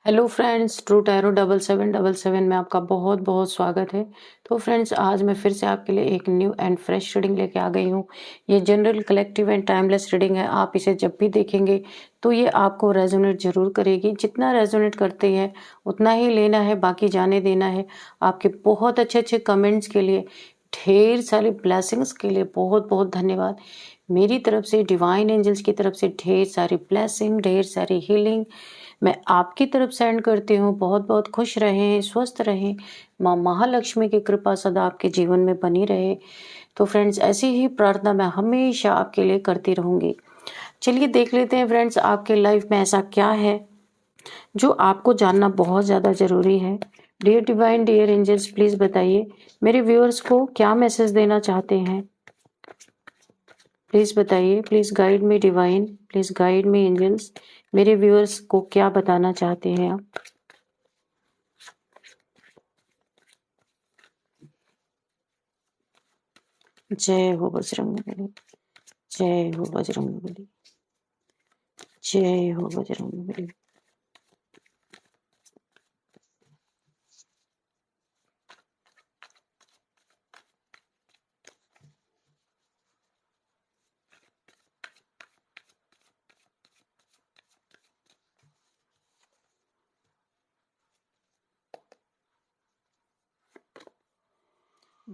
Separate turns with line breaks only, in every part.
Hello friends, true tarot 7777 में आपका बहुत बहुत स्वागत है। तो फ्रेंड्स, आज मैं फिर से आपके लिए एक न्यू एंड फ्रेश रीडिंग लेके आ गई हूँ। ये general, collective and timeless reading है। आप इसे जब भी देखेंगे तो ये आपको रेजोनेट जरूर करेगी। जितना रेजोनेट करती है उतना ही लेना है, बाकी जाने देना है। आपके बहुत अच्छे अच्छे कमेंट्स के लिए, ढेर सारी ब्लेसिंग्स के लिए बहुत बहुत धन्यवाद। मेरी तरफ से, डिवाइन एंजल्स की तरफ से ढेर सारी ब्लेसिंग, ढेर सारी हीलिंग मैं आपकी तरफ सेंड करती हूँ। बहुत बहुत खुश रहें, स्वस्थ रहें। माँ महालक्ष्मी की कृपा सदा आपके जीवन में बनी रहे। तो फ्रेंड्स, ऐसी ही प्रार्थना मैं हमेशा आपके लिए करती रहूंगी। चलिए देख लेते हैं फ्रेंड्स, आपके लाइफ में ऐसा क्या है जो आपको जानना बहुत ज़्यादा ज़रूरी है। Dear divine, dear angels, please बताइए मेरे व्यूअर्स को क्या मैसेज देना चाहते हैं। प्लीज़ बताइए, please guide me divine, please guide me angels. मेरे व्यूअर्स को क्या बताना चाहते हैं आप। जय हो बजरंगबली, जय हो बजरंगबली, जय हो Bajrangbali.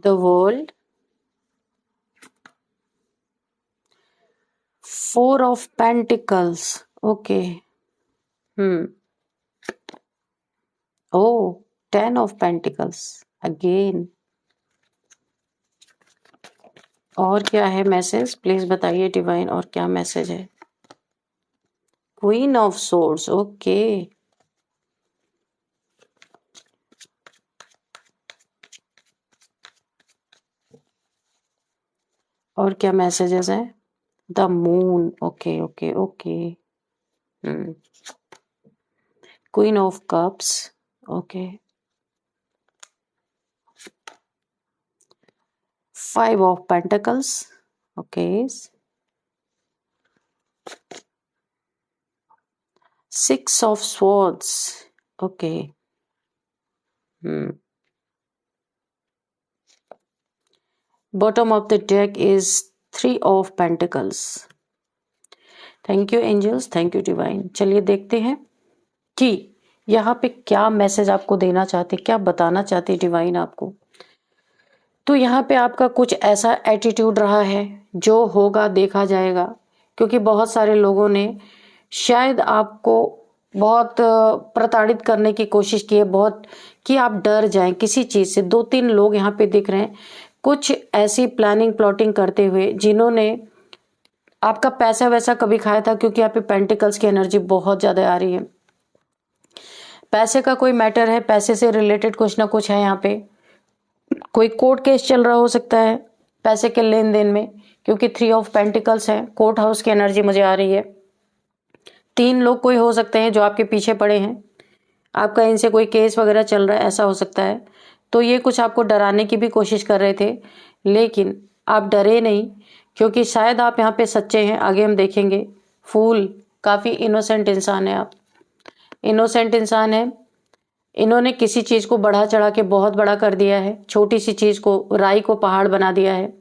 The world, 4 of pentacles. Okay. Hmm. Oh, 10 of pentacles again. और क्या है मैसेज, प्लीज बताइए डिवाइन, और क्या मैसेज है। Queen of swords. ओके। और क्या मैसेजेस हैं। The moon. Okay okay okay. Hmm. Queen of cups. Okay. 5 of pentacles. Okay. 6 of swords. Okay. Bottom of the deck is 3 of pentacles. Thank you angels, thank you divine. चलिए देखते हैं कि यहाँ पे क्या मैसेज आपको देना चाहते, क्या बताना चाहते डिवाइन आपको। तो यहाँ पे आपका कुछ ऐसा एटीट्यूड रहा है जो होगा देखा जाएगा, क्योंकि बहुत सारे लोगों ने शायद आपको बहुत प्रताड़ित करने की कोशिश की है, बहुत कि आप डर जाएं किसी चीज से। 2-3 लोग यहाँ पे दिख रहे हैं, कुछ ऐसी प्लानिंग प्लॉटिंग करते हुए जिन्होंने आपका पैसा वैसा कभी खाया था, क्योंकि यहाँ पे पेंटिकल्स की एनर्जी बहुत ज्यादा आ रही है। पैसे का कोई मैटर है, पैसे से रिलेटेड कुछ ना कुछ है। यहाँ पे कोई कोर्ट केस चल रहा हो सकता है पैसे के लेन देन में, क्योंकि 3 ऑफ पेंटिकल्स है। कोर्ट हाउस की एनर्जी मुझे आ रही है। 3 लोग कोई हो सकते हैं जो आपके पीछे पड़े हैं, आपका इनसे कोई केस वगैरह चल रहा है, ऐसा हो सकता है। तो ये कुछ आपको डराने की भी कोशिश कर रहे थे, लेकिन आप डरे नहीं, क्योंकि शायद आप यहाँ पे सच्चे हैं। आगे हम देखेंगे। फूल, काफी इनोसेंट इंसान है आप, इनोसेंट इंसान है। इन्होंने किसी चीज को बढ़ा चढ़ा के बहुत बड़ा कर दिया है, छोटी सी चीज को, राई को पहाड़ बना दिया है।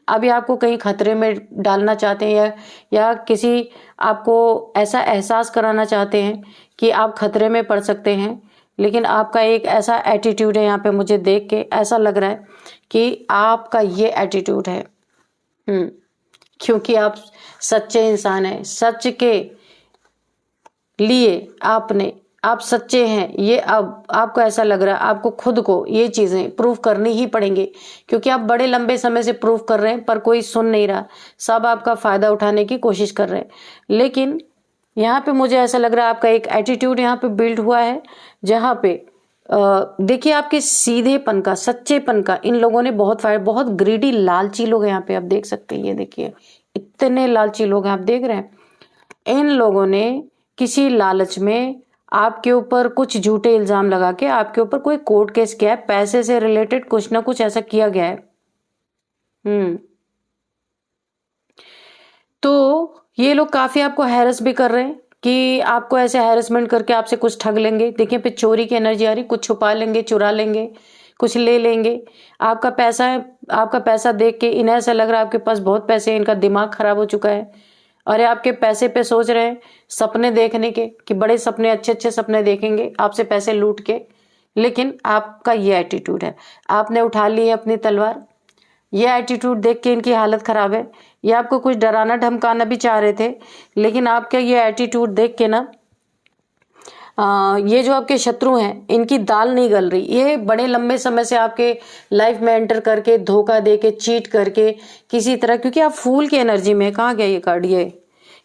अभी आपको कहीं खतरे में डालना चाहते हैं, या किसी आपको ऐसा एहसास कराना चाहते हैं कि आप खतरे में पड़ सकते हैं। लेकिन आपका एक ऐसा एटीट्यूड है, यहाँ पे मुझे देख के ऐसा लग रहा है कि आपका ये एटीट्यूड है। क्योंकि आप सच्चे इंसान हैं, सच के लिए आप सच्चे हैं। ये अब आपको ऐसा लग रहा है, आपको खुद को ये चीजें प्रूव करनी ही पड़ेंगे, क्योंकि आप बड़े लंबे समय से प्रूव कर रहे हैं पर कोई सुन नहीं रहा। सब आपका फायदा उठाने की कोशिश कर रहे हैं। लेकिन यहाँ पे मुझे ऐसा लग रहा है आपका एक एटीट्यूड यहाँ पे बिल्ड हुआ है, जहाँ पे देखिए आपके सीधेपन का, सच्चेपन का इन लोगों ने बहुत फायदा। बहुत ग्रीडी, लालची लोग यहाँ पे आप देख सकते हैं। ये देखिए, इतने लालची लोग हैं, आप देख रहे हैं। इन लोगों ने किसी लालच में आपके ऊपर कुछ झूठे इल्जाम लगा के आपके ऊपर कोई कोर्ट केस किया है, पैसे से रिलेटेड कुछ ना कुछ ऐसा किया गया है। तो ये लोग काफी आपको हैरस भी कर रहे हैं, कि आपको ऐसे हैरेसमेंट करके आपसे कुछ ठग लेंगे। देखिए पे चोरी की एनर्जी आ रही, कुछ छुपा लेंगे, चुरा लेंगे, कुछ ले लेंगे। आपका पैसा है, आपका पैसा देख के इन्हें ऐसा लग रहा है आपके पास बहुत पैसे हैं, इनका दिमाग खराब हो चुका है। और ये आपके पैसे पे सोच रहे हैं सपने देखने के, कि बड़े सपने, अच्छे अच्छे सपने देखेंगे आपसे पैसे लूट के। लेकिन आपका ये एटीट्यूड है, आपने उठा ली है अपनी तलवार। ये एटीट्यूड देख के इनकी हालत खराब है। ये आपको कुछ डराना धमकाना भी चाह रहे थे, लेकिन आपका ये एटीट्यूड देख के ना ये जो आपके शत्रु हैं इनकी दाल नहीं गल रही। ये बड़े लंबे समय से आपके लाइफ में एंटर करके, धोखा दे के, चीट करके किसी तरह, क्योंकि आप फूल की एनर्जी में, कहाँ गया ये कार्ड,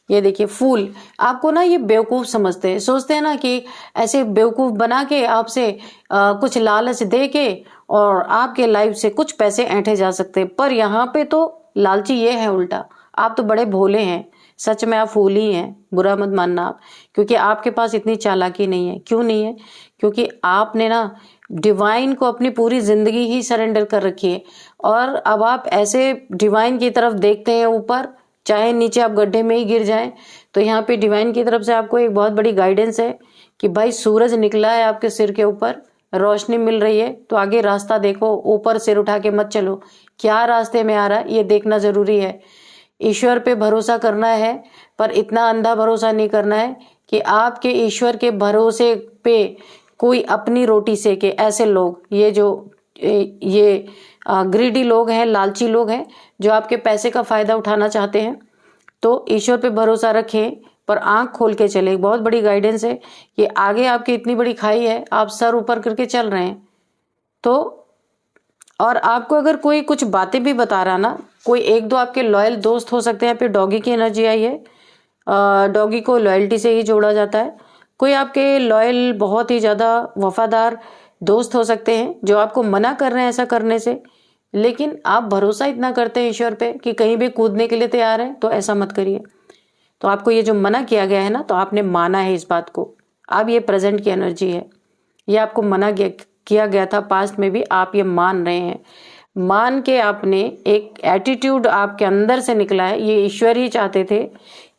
ये देखिए फूल। आपको ना ये बेवकूफ समझते हैं, सोचते हैं ना कि ऐसे बेवकूफ बना के आपसे कुछ लालच दे के और आपके लाइफ से कुछ पैसे ऐंठे जा सकते हैं। पर यहाँ पे तो लालची ये है उल्टा, आप तो बड़े भोले हैं। सच में आप फूल ही हैं, बुरा मत मानना आप, क्योंकि आपके पास इतनी चालाकी नहीं है। क्यों नहीं है? क्योंकि आपने ना डिवाइन को अपनी पूरी जिंदगी ही सरेंडर कर रखी है। और अब आप ऐसे डिवाइन की तरफ देखते हैं ऊपर, चाहे नीचे आप गड्ढे में ही गिर जाएं। तो यहाँ पे डिवाइन की तरफ से आपको एक बहुत बड़ी गाइडेंस है कि भाई सूरज निकला है आपके सिर के ऊपर, रोशनी मिल रही है, तो आगे रास्ता देखो, ऊपर सिर उठा के मत चलो। क्या रास्ते में आ रहा है ये देखना जरूरी है। ईश्वर पे भरोसा करना है, पर इतना अंधा भरोसा नहीं करना है कि आपके ईश्वर के भरोसे पे कोई अपनी रोटी सेके। ऐसे लोग, ये जो ये ग्रीडी लोग हैं, लालची लोग हैं, जो आपके पैसे का फायदा उठाना चाहते हैं, तो ईश्वर पे भरोसा रखें, पर आंख खोल के चले। बहुत बड़ी गाइडेंस है कि आगे आपकी इतनी बड़ी खाई है, आप सर ऊपर करके चल रहे हैं। तो और आपको अगर कोई कुछ बातें भी बता रहा ना, कोई एक दो आपके लॉयल दोस्त हो सकते हैं। यहाँ पे डॉगी की एनर्जी आई है, डॉगी को लॉयल्टी से ही जोड़ा जाता है। कोई आपके लॉयल, बहुत ही ज्यादा वफादार दोस्त हो सकते हैं जो आपको मना कर रहे हैं ऐसा करने से, लेकिन आप भरोसा इतना करते हैं ईश्वर पे कि कहीं भी कूदने के लिए तैयार है। तो ऐसा मत करिए। तो आपको ये जो मना किया गया है ना, तो आपने माना है इस बात को। अब ये प्रेजेंट की एनर्जी है, ये आपको मना किया गया था पास्ट में भी, आप ये मान रहे हैं। मान के आपने एक एटीट्यूड आपके अंदर से निकला है, ये ईश्वर ही चाहते थे,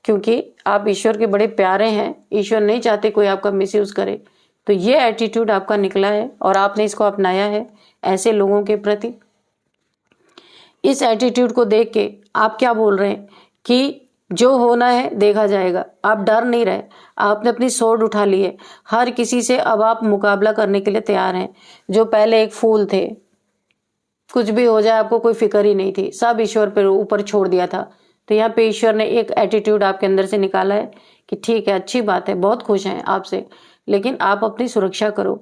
क्योंकि आप ईश्वर के बड़े प्यारे हैं। ईश्वर नहीं चाहते कोई आपका मिसयूज करे। तो ये एटीट्यूड आपका निकला है और आपने इसको अपनाया है ऐसे लोगों के प्रति। इस एटीट्यूड को देख के आप क्या बोल रहे हैं कि जो होना है देखा जाएगा। आप डर नहीं रहे, आपने अपनी सोर्ड उठा ली है। हर किसी से अब आप मुकाबला करने के लिए तैयार हैं। जो पहले एक फूल थे, कुछ भी हो जाए आपको कोई फिक्र ही नहीं थी, सब ईश्वर पर ऊपर छोड़ दिया था। तो यहाँ पे ईश्वर ने एक एटीट्यूड आपके अंदर से निकाला है कि ठीक है, अच्छी बात है, बहुत खुश हैं आपसे, लेकिन आप अपनी सुरक्षा करो।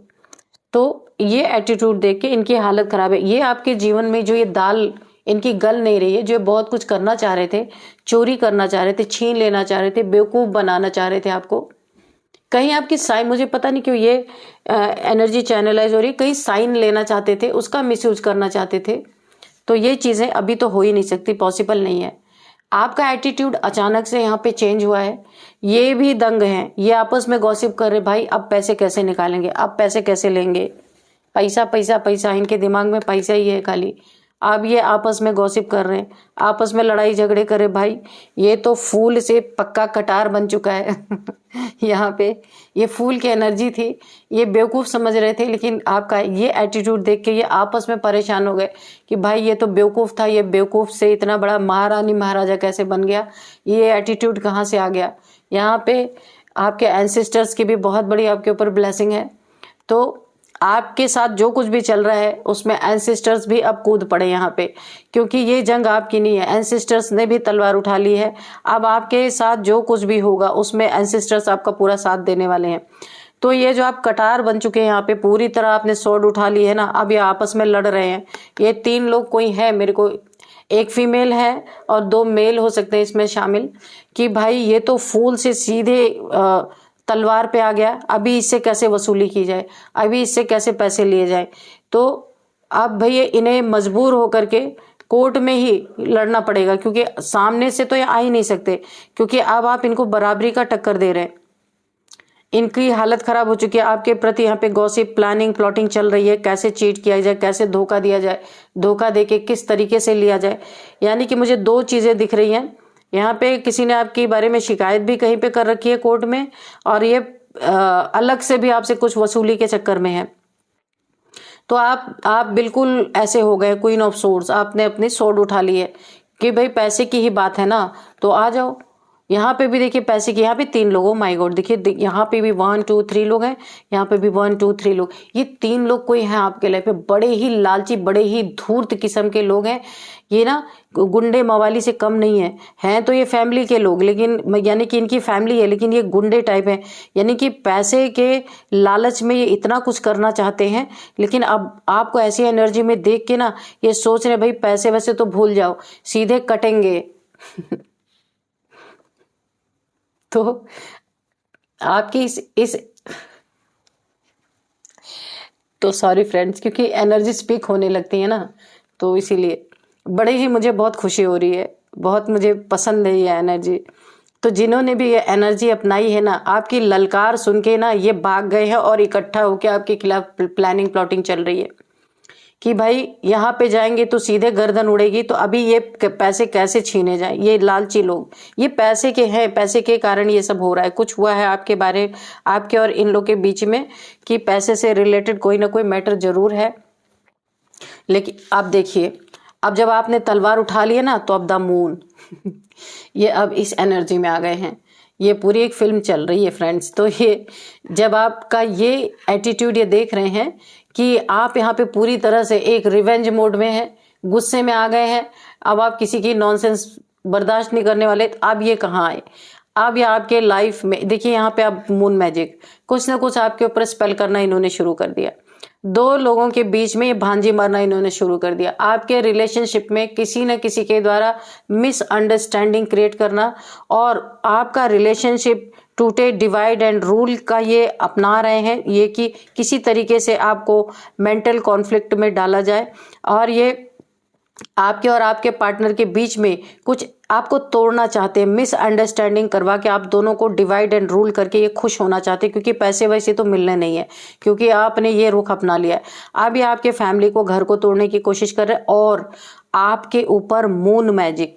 तो ये एटीट्यूड देख के इनकी हालत खराब है। ये आपके जीवन में जो ये दाल इनकी गल नहीं रही है, जो बहुत कुछ करना चाह रहे थे, चोरी करना चाह रहे थे, छीन लेना चाह रहे थे, बेवकूफ बनाना चाह रहे थे आपको। कहीं आपकी साइन, मुझे पता नहीं क्यों ये एनर्जी चैनलाइज हो रही, कहीं साइन लेना चाहते थे, उसका मिसयूज करना चाहते थे। तो ये चीजें अभी तो हो ही नहीं सकती, पॉसिबल नहीं है। आपका एटीट्यूड अचानक से यहाँ पे चेंज हुआ है। ये भी दंग हैं, ये आपस में गॉसिप कर रहे, भाई अब पैसे कैसे निकालेंगे, अब पैसे कैसे लेंगे, पैसा पैसा पैसा, इनके दिमाग में पैसा ही है खाली। अब ये आपस में गॉसिप कर रहे हैं, आपस में लड़ाई झगड़े करे। भाई ये तो फूल से पक्का कटार बन चुका है यहाँ पे ये फूल की एनर्जी थी, ये बेवकूफ समझ रहे थे, लेकिन आपका ये एटीट्यूड देख के ये आपस में परेशान हो गए कि भाई ये तो बेवकूफ था, ये बेवकूफ से इतना बड़ा महारानी महाराजा कैसे बन गया, ये एटीट्यूड कहाँ से आ गया। यहाँ पे आपके एंसेस्टर्स की भी बहुत बड़ी आपके ऊपर ब्लेसिंग है। तो आपके साथ जो कुछ भी चल रहा है उसमें एंसेस्टर्स भी अब कूद पड़े यहाँ पे, क्योंकि ये जंग आपकी नहीं है, एंसेस्टर्स ने भी तलवार उठा ली है। अब आपके साथ जो कुछ भी होगा उसमें एंसेस्टर्स आपका पूरा साथ देने वाले हैं। तो ये जो आप कटार बन चुके हैं यहाँ पे, पूरी तरह आपने स्वॉर्ड उठा ली है ना, अब ये आपस में लड़ रहे हैं। ये 3 लोग कोई है, मेरे को एक फीमेल है और 2 मेल हो सकते हैं इसमें शामिल, कि भाई ये तो फूल से सीधे तलवार पे आ गया, अभी इससे कैसे वसूली की जाए, अभी इससे कैसे पैसे लिए जाए। तो अब भैया इन्हें मजबूर होकर के कोर्ट में ही लड़ना पड़ेगा, क्योंकि सामने से तो ये आ ही नहीं सकते, क्योंकि अब आप इनको बराबरी का टक्कर दे रहे हैं। इनकी हालत खराब हो चुकी है आपके प्रति। यहाँ पे गॉसिप, प्लानिंग, प्लॉटिंग चल रही है, कैसे चीट किया जाए, कैसे धोखा दिया जाए, धोखा देके किस तरीके से लिया जाए। यानी कि मुझे 2 चीजें दिख रही हैं यहाँ पे किसी ने आपके बारे में शिकायत भी कहीं पे कर रखी है कोर्ट में, और ये अलग से भी आपसे कुछ वसूली के चक्कर में है। तो आप बिल्कुल ऐसे हो गए क्वीन ऑफ सोर्ड्स, आपने अपनी सोर्ड उठा ली है कि भाई पैसे की ही बात है ना, तो आ जाओ। यहाँ पे भी देखिए पैसे की, यहाँ पे 3 लोग हो, माय गॉड देखिए यहाँ पे भी 1 2 3 लोग हैं, यहाँ पे भी 1 2 3 लोग। ये 3 लोग कोई हैं आपके लाइफ में, बड़े ही लालची, बड़े ही धूर्त किस्म के लोग हैं। ये ना गुंडे मवाली से कम नहीं है, हैं तो ये फैमिली के लोग, लेकिन यानी कि इनकी फैमिली है लेकिन ये गुंडे टाइप है। यानी कि पैसे के लालच में ये इतना कुछ करना चाहते हैं, लेकिन अब आपको ऐसी एनर्जी में देख के ना ये सोच रहे भाई पैसे वैसे तो भूल जाओ, सीधे कटेंगे। तो आपकी इस तो सॉरी फ्रेंड्स, क्योंकि एनर्जी स्पीक होने लगती है ना, तो इसीलिए बड़े ही मुझे बहुत खुशी हो रही है, बहुत मुझे पसंद है ये एनर्जी। तो जिन्होंने भी ये एनर्जी अपनाई है ना, आपकी ललकार सुन के ना ये भाग गए हैं और इकट्ठा होकर आपके खिलाफ प्लानिंग प्लॉटिंग चल रही है कि भाई यहाँ पे जाएंगे तो सीधे गर्दन उड़ेगी, तो अभी ये पैसे कैसे छीने जाए। ये लालची लोग, ये पैसे के हैं, पैसे के कारण ये सब हो रहा है। कुछ हुआ है आपके बारे, आपके और इन लोग के बीच में कि पैसे से रिलेटेड कोई ना कोई मैटर जरूर है। लेकिन अब देखिए, अब जब आपने तलवार उठा ली है ना, तो अब द मून ये अब इस एनर्जी में आ गए हैं। ये पूरी एक फिल्म चल रही है फ्रेंड्स। तो ये जब आपका ये एटीट्यूड ये देख रहे हैं कि आप यहाँ पे पूरी तरह से एक रिवेंज मोड में हैं, गुस्से में आ गए हैं, अब आप किसी की नॉनसेंस बर्दाश्त नहीं करने वाले, तो अब ये कहाँ आए। अब ये आपके लाइफ में देखिए, यहाँ पे आप मून मैजिक, कुछ ना कुछ आपके ऊपर स्पेल करना इन्होंने शुरू कर दिया। 2 लोगों के बीच में ये भांजी मारना इन्होंने शुरू कर दिया। आपके रिलेशनशिप में किसी न किसी के द्वारा मिसअंडरस्टैंडिंग क्रिएट करना, और आपका रिलेशनशिप टूटे, डिवाइड एंड रूल का ये अपना रहे हैं, ये कि किसी तरीके से आपको मेंटल कॉन्फ्लिक्ट में डाला जाए, और ये आपके और आपके पार्टनर के बीच में कुछ आपको तोड़ना चाहते हैं, मिसअंडरस्टैंडिंग करवा के आप दोनों को डिवाइड एंड रूल करके ये खुश होना चाहते हैं, क्योंकि पैसे वैसे तो मिलने नहीं है, क्योंकि आपने ये रुख अपना लिया है। अब ये आपके फैमिली को, घर को तोड़ने की कोशिश कर रहे हैं, और आपके ऊपर मून मैजिक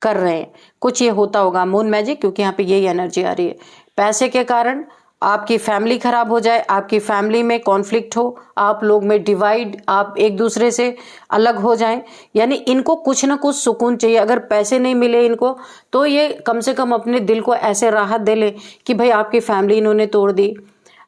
कर रहे हैं। कुछ ये होता होगा मून मैजिक, क्योंकि यहाँ पे यही एनर्जी आ रही है। पैसे के कारण आपकी फैमिली खराब हो जाए, आपकी फैमिली में कॉन्फ्लिक्ट हो, आप लोग में डिवाइड, आप एक दूसरे से अलग हो जाएं। यानी इनको कुछ ना कुछ सुकून चाहिए। अगर पैसे नहीं मिले इनको, तो ये कम से कम अपने दिल को ऐसे राहत दे ले कि भाई आपकी फैमिली इन्होंने तोड़ दी,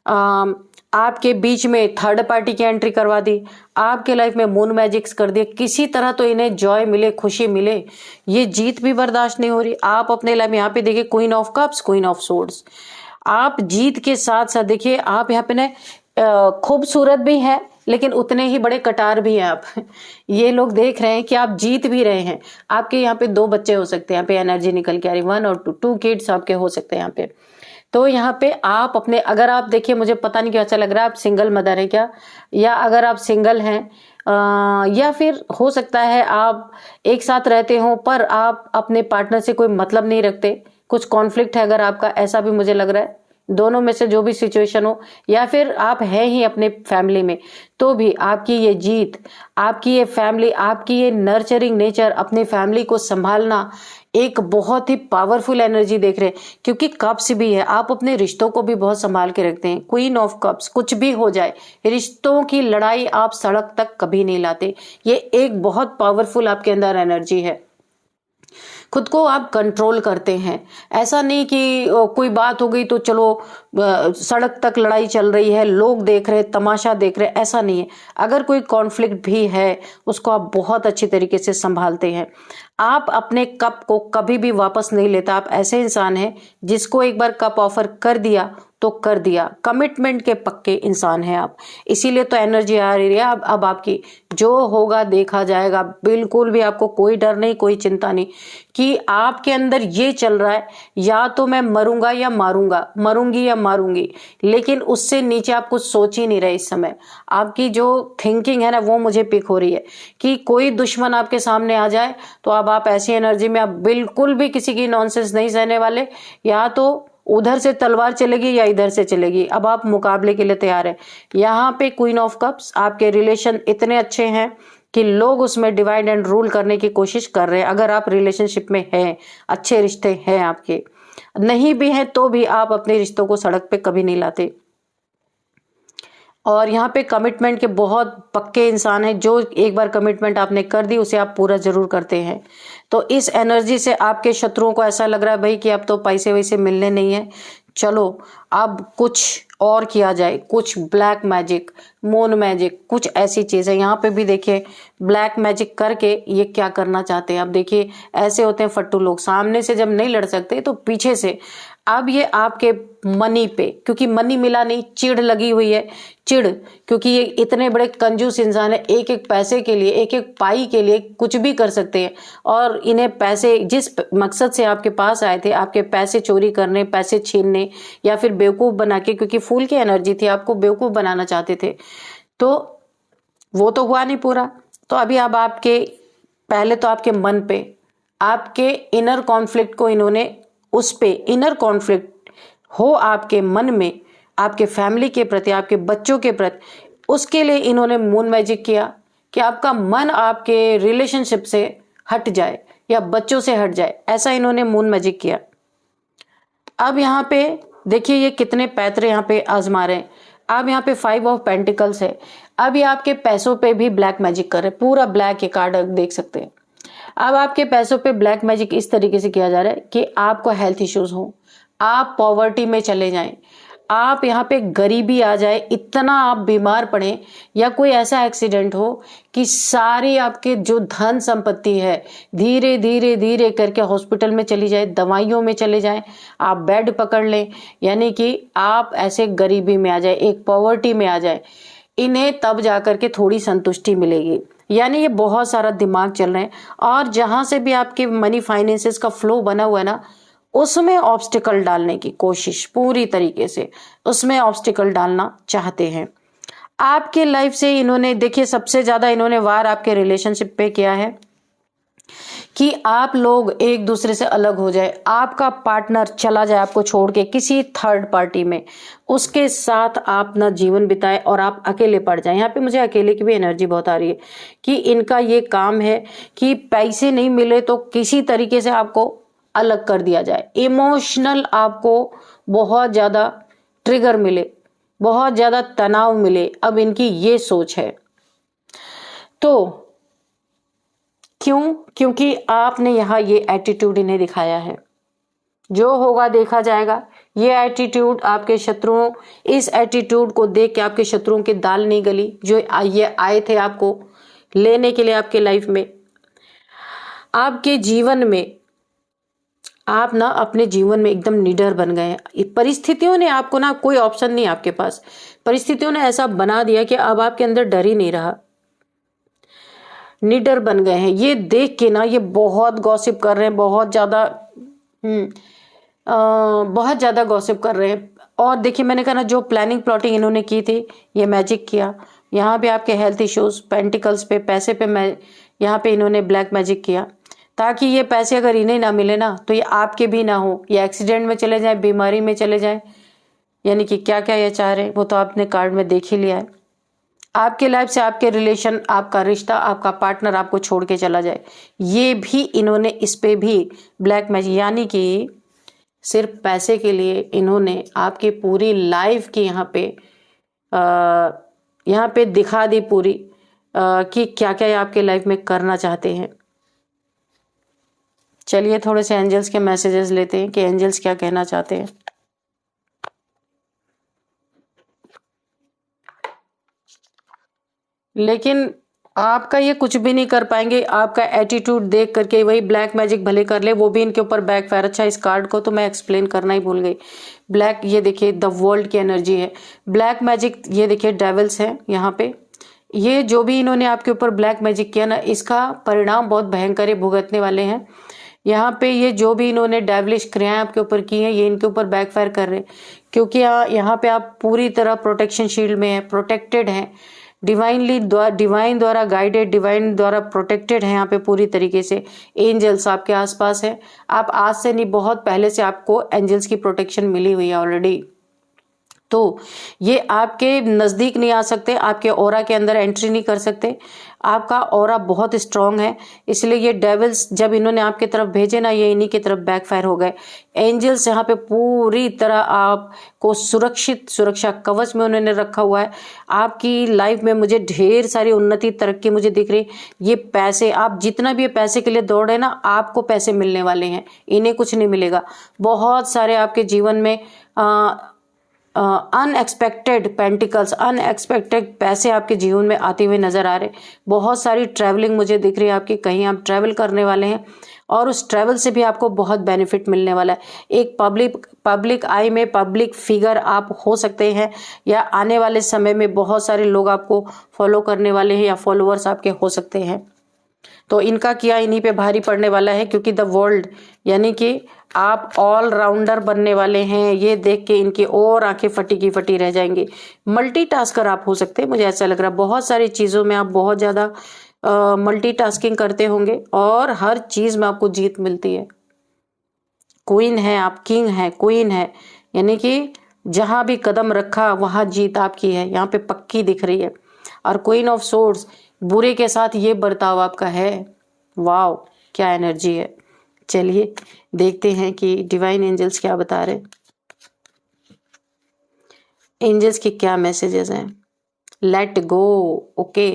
आपके बीच में थर्ड पार्टी की एंट्री करवा दी, आपके लाइफ में मून मैजिक्स कर दिए, किसी तरह तो इन्हें जॉय मिले, खुशी मिले। ये जीत भी बर्दाश्त नहीं हो रही। आप अपने लाइफ में यहाँ पे देखिए queen of cups, queen of swords. आप जीत के साथ साथ देखिए, आप यहाँ पे ना खूबसूरत भी है, लेकिन उतने ही बड़े कटार भी हैं आप। ये लोग देख रहे हैं कि आप जीत भी रहे हैं। आपके यहाँ पे 2 बच्चे हो सकते हैं, यहाँ पे एनर्जी निकल के आ रही, 1 और 2 किड्स आपके हो सकते हैं यहाँ पे। तो यहाँ पे आप अपने, अगर आप देखिए, मुझे पता नहीं क्यों अच्छा लग रहा है, आप सिंगल मदर है क्या, या अगर आप सिंगल हैं, या फिर हो सकता है आप एक साथ रहते हो पर आप अपने पार्टनर से कोई मतलब नहीं रखते, कुछ कॉन्फ्लिक्ट है अगर आपका, ऐसा भी मुझे लग रहा है। दोनों में से जो भी सिचुएशन हो, या फिर आप हैं ही अपने फैमिली में, तो भी आपकी ये जीत, आपकी ये फैमिली, आपकी ये नर्चरिंग नेचर, अपनी फैमिली को संभालना, एक बहुत ही पावरफुल एनर्जी देख रहे हैं। क्योंकि कप्स भी है, आप अपने रिश्तों को भी बहुत संभाल के रखते हैं। क्वीन ऑफ कप्स, कुछ भी हो जाए, रिश्तों की लड़ाई आप सड़क तक कभी नहीं लाते। ये एक बहुत पावरफुल आपके अंदर एनर्जी है। खुद को आप कंट्रोल करते हैं। ऐसा नहीं कि कोई बात हो गई तो चलो सड़क तक लड़ाई चल रही है, लोग देख रहे, तमाशा देख रहे, ऐसा नहीं है। अगर कोई कॉन्फ्लिक्ट भी है, उसको आप बहुत अच्छी तरीके से संभालते हैं। आप अपने कप को कभी भी वापस नहीं लेता। आप ऐसे इंसान हैं जिसको एक बार कप ऑफर कर दिया तो कर दिया, कमिटमेंट के पक्के इंसान हैं आप। इसीलिए तो एनर्जी आ रही है अब आपकी, जो होगा देखा जाएगा। बिल्कुल भी आपको कोई डर नहीं, कोई चिंता नहीं, कि आपके अंदर ये चल रहा है, या तो मैं मरूंगा या मारूंगा, मरूंगी या मारूंगी, लेकिन उससे नीचे आप कुछ सोच ही नहीं रहे इस समय। आपकी जो थिंकिंग है ना, वो मुझे पिक हो रही है कि कोई दुश्मन आपके सामने आ जाए तो अब आप ऐसी एनर्जी में, आप बिल्कुल भी किसी की नॉनसेंस नहीं सहने वाले। या तो उधर से तलवार चलेगी या इधर से चलेगी, अब आप मुकाबले के लिए तैयार है। यहाँ पे क्वीन ऑफ कप्स, आपके रिलेशन इतने अच्छे हैं कि लोग उसमें डिवाइड एंड रूल करने की कोशिश कर रहे हैं। अगर आप रिलेशनशिप में हैं, अच्छे रिश्ते हैं आपके, नहीं भी हैं तो भी आप अपने रिश्तों को सड़क पे कभी नहीं लाते। और यहाँ पे कमिटमेंट के बहुत पक्के इंसान हैं, जो एक बार कमिटमेंट आपने कर दी उसे आप पूरा जरूर करते हैं। तो इस एनर्जी से आपके शत्रुओं को ऐसा लग रहा है भाई कि अब तो पैसे वैसे मिलने नहीं है, चलो अब कुछ और किया जाए, कुछ ब्लैक मैजिक, मून मैजिक, कुछ ऐसी चीजें। यहाँ पे भी देखिए ब्लैक मैजिक करके ये क्या करना चाहते हैं। अब देखिए ऐसे होते हैं फट्टू लोग, सामने से जब नहीं लड़ सकते तो पीछे से अब ये आपके मनी पे, क्योंकि मनी मिला नहीं, चिढ़ लगी हुई है, चिढ़, क्योंकि ये इतने बड़े कंजूस इंसान है, एक एक पैसे के लिए, एक एक पाई के लिए कुछ भी कर सकते हैं। और इन्हें पैसे, जिस मकसद से आपके पास आए थे, आपके पैसे चोरी करने, पैसे छीनने या फिर बेवकूफ बना के, क्योंकि फूल की एनर्जी थी, आपको बेवकूफ बनाना चाहते थे, तो वो तो हुआ नहीं पूरा। तो अभी अब आपके, पहले तो आपके मन पे, आपके इनर कॉन्फ्लिक्ट को इन्होंने, उस पे इनर कॉन्फ्लिक्ट हो आपके मन में, आपके फैमिली के प्रति, आपके बच्चों के प्रति, उसके लिए इन्होंने मून मैजिक किया कि आपका मन आपके रिलेशनशिप से हट जाए या बच्चों से हट जाए, ऐसा इन्होंने मून मैजिक किया। अब यहाँ पे देखिए ये कितने पैतरे यहाँ पे आजमा रहे हैं। अब यहाँ पे 5 ऑफ पेंटिकल्स है। अब ये आपके पैसों पे भी ब्लैक मैजिक कर रहे हैं, पूरा ब्लैक ये कार्ड देख सकते हैं। अब आपके पैसों पे ब्लैक मैजिक इस तरीके से किया जा रहा है कि आपको हेल्थ इश्यूज हो, आप पॉवर्टी में चले जाएं, आप यहाँ पे गरीबी आ जाए, इतना आप बीमार पड़े, या कोई ऐसा एक्सीडेंट हो कि सारी आपके जो धन संपत्ति है धीरे धीरे धीरे करके हॉस्पिटल में चली जाए, दवाइयों में चले जाएं, आप बेड पकड़ लें, यानी कि आप ऐसे गरीबी में आ जाए, एक पॉवर्टी में आ जाए, इन्हें तब जाकर के थोड़ी संतुष्टि मिलेगी। यानी ये बहुत सारा दिमाग चल रहे हैं, और जहां से भी आपके मनी फाइनेंसेस का फ्लो बना हुआ है ना, उसमें ऑब्स्टिकल डालने की कोशिश, पूरी तरीके से उसमें ऑब्स्टिकल डालना चाहते हैं। आपके लाइफ से इन्होंने, देखिए सबसे ज्यादा इन्होंने वार आपके रिलेशनशिप पे किया है कि आप लोग एक दूसरे से अलग हो जाए, आपका पार्टनर चला जाए आपको छोड़ के किसी थर्ड पार्टी में, उसके साथ आप ना जीवन बिताए और आप अकेले पड़ जाए। यहाँ पे मुझे अकेले की भी एनर्जी बहुत आ रही है कि इनका ये काम है कि पैसे नहीं मिले तो किसी तरीके से आपको अलग कर दिया जाए, इमोशनल आपको बहुत ज्यादा ट्रिगर मिले, बहुत ज्यादा तनाव मिले। अब इनकी ये सोच है। तो क्यों? क्योंकि आपने यहाँ ये एटीट्यूड इन्हें दिखाया है, जो होगा देखा जाएगा। ये एटीट्यूड आपके शत्रुओं, इस एटीट्यूड को देख के आपके शत्रुओं की दाल नहीं गली, जो ये आए थे आपको लेने के लिए आपके लाइफ में, आपके जीवन में। आप ना अपने जीवन में एकदम निडर बन गए हैं। परिस्थितियों ने आपको ना, कोई ऑप्शन नहीं आपके पास, परिस्थितियों ने ऐसा बना दिया कि अब आपके अंदर डर ही नहीं रहा, निडर बन गए हैं। ये देख के ना ये बहुत गॉसिप कर रहे हैं, बहुत ज्यादा गॉसिप कर रहे हैं। और देखिए मैंने कहा ना, जो प्लानिंग प्लॉटिंग इन्होंने की थी, ये मैजिक किया। यहाँ पे आपके हेल्थ इश्यूज, पेंटिकल्स पे, पैसे पे, मैं यहाँ पे इन्होंने ब्लैक मैजिक किया, ताकि ये पैसे अगर इन्हें ना मिले ना तो ये आपके भी ना हो, ये एक्सीडेंट में चले जाए, बीमारी में चले जाए, यानी कि क्या क्या ये चाह रहे हैं वो तो आपने कार्ड में देख ही लिया है। आपके लाइफ से, आपके रिलेशन, आपका रिश्ता, आपका पार्टनर आपको छोड़ के चला जाए, ये भी इन्होंने इस पे भी ब्लैक मैजिक, यानी कि सिर्फ पैसे के लिए इन्होंने आपकी पूरी लाइफ की यहाँ पे दिखा दी पूरी, कि क्या क्या आपके लाइफ में करना चाहते हैं। चलिए थोड़े से एंजल्स के मैसेजेस लेते हैं कि एंजल्स क्या कहना चाहते हैं। लेकिन आपका ये कुछ भी नहीं कर पाएंगे, आपका एटीट्यूड देख करके। वही ब्लैक मैजिक भले कर ले, वो भी इनके ऊपर बैकफायर। अच्छा, इस कार्ड को तो मैं एक्सप्लेन करना ही भूल गई। ब्लैक, ये देखिए द वर्ल्ड की एनर्जी है, ब्लैक मैजिक। ये देखिए डेविल्स है यहाँ पे। ये जो भी इन्होंने आपके ऊपर ब्लैक मैजिक किया ना, इसका परिणाम बहुत भयंकर भुगतने वाले हैं। यहाँ पे ये जो भी इन्होंने डेविलिश क्रियाएं आपके ऊपर की हैं, ये इनके ऊपर बैकफायर कर रहे हैं, क्योंकि यहाँ पे आप पूरी तरह प्रोटेक्शन शील्ड में है, प्रोटेक्टेड हैं, डिवाइन द्वारा गाइडेड, डिवाइन द्वारा प्रोटेक्टेड है यहाँ पे पूरी तरीके से। एंजल्स आपके आसपास है। आप आज से नहीं, बहुत पहले से आपको एंजल्स की प्रोटेक्शन मिली हुई है ऑलरेडी। तो ये आपके नज़दीक नहीं आ सकते, आपके ऑरा के अंदर एंट्री नहीं कर सकते। आपका ऑरा बहुत स्ट्रांग है, इसलिए ये डेविल्स जब इन्होंने आपकी तरफ भेजे ना, ये इन्हीं की तरफ बैकफायर हो गए। एंजल्स यहाँ पे पूरी तरह आपको सुरक्षित सुरक्षा कवच में उन्होंने रखा हुआ है। आपकी लाइफ में मुझे ढेर सारी उन्नति तरक्की मुझे दिख रही। ये पैसे, आप जितना भी ये पैसे के लिए दौड़ रहे हैं ना, आपको पैसे मिलने वाले हैं, इन्हें कुछ नहीं मिलेगा। बहुत सारे आपके जीवन में अनएक्सपेक्टेड पेंटिकल्स, अनएक्सपेक्टेड पैसे आपके जीवन में आते हुए नजर आ रहे। बहुत सारी ट्रैवलिंग मुझे दिख रही है आपकी, कहीं आप ट्रैवल करने वाले हैं और उस ट्रैवल से भी आपको बहुत बेनिफिट मिलने वाला है। एक पब्लिक आई में पब्लिक फिगर आप हो सकते हैं, या आने वाले समय में बहुत सारे लोग आपको फॉलो करने वाले हैं या फॉलोअर्स आपके हो सकते हैं। तो इनका किया इन्हीं पे भारी पड़ने वाला है, क्योंकि द वर्ल्ड यानी कि आप ऑल राउंडर बनने वाले हैं। ये देख के इनकी और आंखें फटी की फटी रह जाएंगी। मल्टीटास्कर आप हो सकते हैं, मुझे ऐसा लग रहा है। बहुत सारी चीज़ों में आप बहुत ज़्यादा मल्टीटास्किंग करते होंगे और हर चीज़ में आपको जीत मिलती है। क्वीन है आप, किंग है, क्वीन है, यानी कि जहां भी कदम रखा वहां जीत आपकी है, यहाँ पे पक्की दिख रही है। और क्वीन ऑफ सोर्ड्स, बुरे के साथ ये बर्ताव आपका है। वाओ, क्या एनर्जी है। चलिए देखते हैं कि डिवाइन एंजल्स क्या बता रहे। एंजल्स की क्या मैसेजेस हैं। Let go. ओके,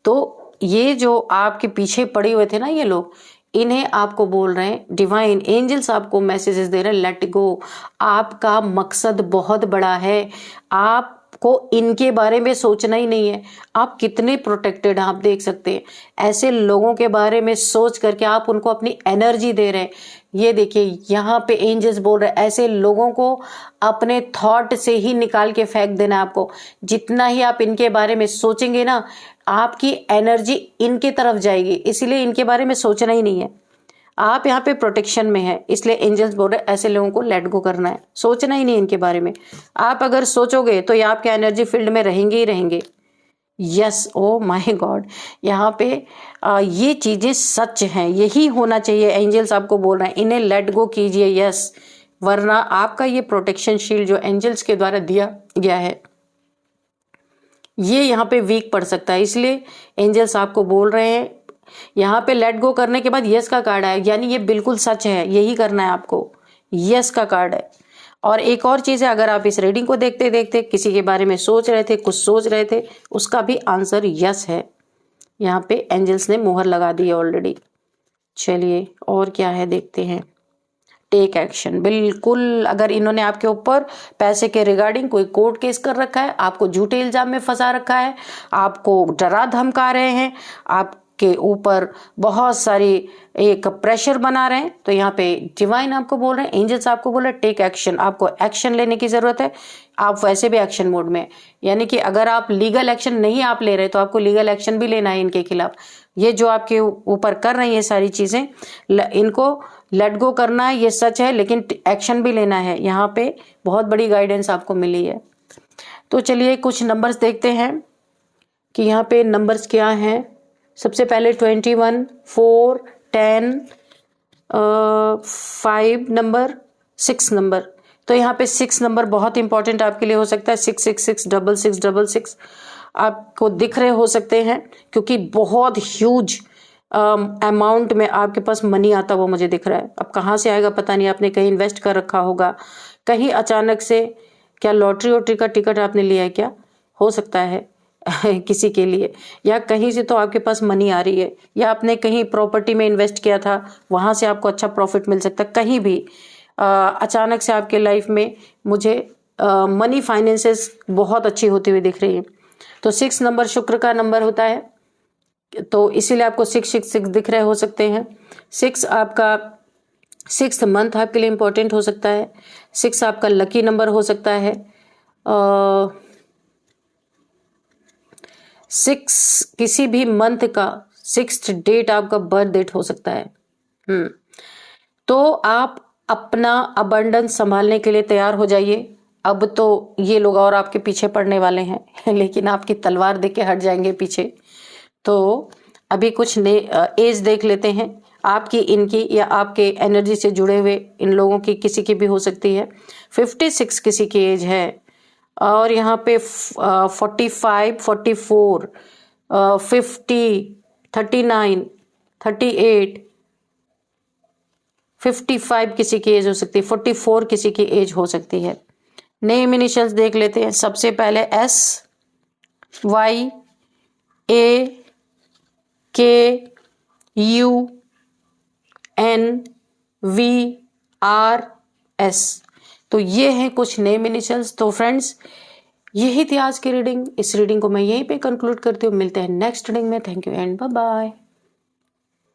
तो ये जो आपके पीछे पड़े हुए थे ना ये लोग, इन्हें आपको बोल रहे हैं, डिवाइन एंजल्स आपको मैसेजेस दे रहे हैं, लेट गो। आपका मकसद बहुत बड़ा है, आपको इनके बारे में सोचना ही नहीं है। आप कितने प्रोटेक्टेड आप देख सकते हैं। ऐसे लोगों के बारे में सोच करके आप उनको अपनी एनर्जी दे रहे हैं। ये देखिए यहाँ पे एंजल्स बोल रहे हैं, ऐसे लोगों को अपने थॉट से ही निकाल के फेंक देना है आपको। जितना ही आप इनके बारे में सोचेंगे ना, आपकी एनर्जी इनकी तरफ जाएगी, इसलिए इनके बारे में सोचना ही नहीं है। आप यहाँ पे प्रोटेक्शन में है, इसलिए एंजल्स बोल रहे हैं ऐसे लोगों को लेट गो करना है, सोचना ही नहीं इनके बारे में। आप अगर सोचोगे तो ये आपके एनर्जी फील्ड में रहेंगे ही रहेंगे। यस, ओ माय गॉड, यहाँ पे ये चीजें सच हैं, यही होना चाहिए। एंजल्स आपको बोल रहे हैं इन्हें लेट गो कीजिए, यस, वरना आपका ये प्रोटेक्शन शील्ड जो एंजल्स के द्वारा दिया गया है ये यहाँ पे वीक पड़ सकता है। इसलिए एंजल्स आपको बोल रहे हैं, यहाँ पे लेट गो करने के बाद यस का कार्ड है, यानी ये बिल्कुल सच है, यही करना है आपको। यस का कार्ड है। और एक और चीज है, अगर आप इस रीडिंग को देखते देखते किसी के बारे में सोच रहे थे, कुछ सोच रहे थे, उसका भी आंसर यस है। यहाँ पे एंजल्स ने मोहर लगा दी है ऑलरेडी। चलिए और क्या है देखते हैं। टेक एक्शन, बिल्कुल। अगर इन्होंने आपके ऊपर पैसे के रिगार्डिंग कोई कोर्ट केस कर रखा है, आपको झूठे इल्जाम में फंसा रखा है, आपको डरा धमका रहे हैं, आपके ऊपर बहुत सारी एक प्रेशर बना रहे हैं, तो यहाँ पे डिवाइन आपको बोल रहे हैं, एंजल्स आपको बोल रहे हैं टेक एक्शन। आपको एक्शन लेने की जरूरत है। आप वैसे भी एक्शन मोड में, यानी कि अगर आप लीगल एक्शन नहीं आप ले रहे तो आपको लीगल एक्शन भी लेना है इनके खिलाफ। ये जो आपके ऊपर कर रही है सारी चीजें, इनको लेट गो करना है, ये सच है, लेकिन एक्शन भी लेना है। यहाँ पे बहुत बड़ी गाइडेंस आपको मिली है। तो चलिए कुछ नंबर्स देखते हैं कि यहाँ पे नंबर्स क्या हैं। सबसे पहले 21, 4, 10, 5 नंबर, 6 नंबर। तो यहाँ पे 6 नंबर बहुत इंपॉर्टेंट आपके लिए हो सकता है। 666, 6666 आपको दिख रहे हो सकते हैं, क्योंकि बहुत ह्यूज अमाउंट में आपके पास मनी आता हुआ मुझे दिख रहा है। अब कहाँ से आएगा पता नहीं, आपने कहीं इन्वेस्ट कर रखा होगा, कहीं अचानक से, क्या लॉटरी वॉटरी का टिकट आपने लिया है क्या, हो सकता है किसी के लिए, या कहीं से तो आपके पास मनी आ रही है, या आपने कहीं प्रॉपर्टी में इन्वेस्ट किया था, वहां से आपको अच्छा प्रॉफिट मिल सकता है। कहीं भी अचानक से आपके लाइफ में मुझे मनी फाइनेंसेस बहुत अच्छी होती हुई दिख रही है। तो 6 नंबर शुक्र का नंबर होता है, तो इसीलिए आपको 666 दिख रहे हो सकते हैं। 6 आपका 6th मंथ आपके लिए इंपॉर्टेंट हो सकता है। 6 आपका लकी नंबर हो सकता है। 6 किसी भी मंथ का 6th डेट आपका बर्थ डेट हो सकता है। तो आप अपना अबंडेंस संभालने के लिए तैयार हो जाइए। अब तो ये लोग और आपके पीछे पड़ने वाले हैं लेकिन आपकी तलवार देख के हट जाएंगे पीछे। तो अभी कुछ एज देख लेते हैं आपकी, इनकी, या आपके एनर्जी से जुड़े हुए इन लोगों की, किसी की भी हो सकती है। 56 किसी की एज है। और यहाँ पे 45, 44, 50, 39, 38, 55 किसी की एज हो सकती है, 44 किसी की एज हो सकती है। नेम इनिशियल्स देख लेते हैं। सबसे पहले S, Y, A, K, U, N, V, R, S. तो ये हैं कुछ नेम इनिशियल्स। तो फ्रेंड्स, यही थी आज की रीडिंग। इस रीडिंग को मैं यहीं पे कंक्लूड करती हूँ। मिलते हैं नेक्स्ट रीडिंग में। Thank you and bye bye.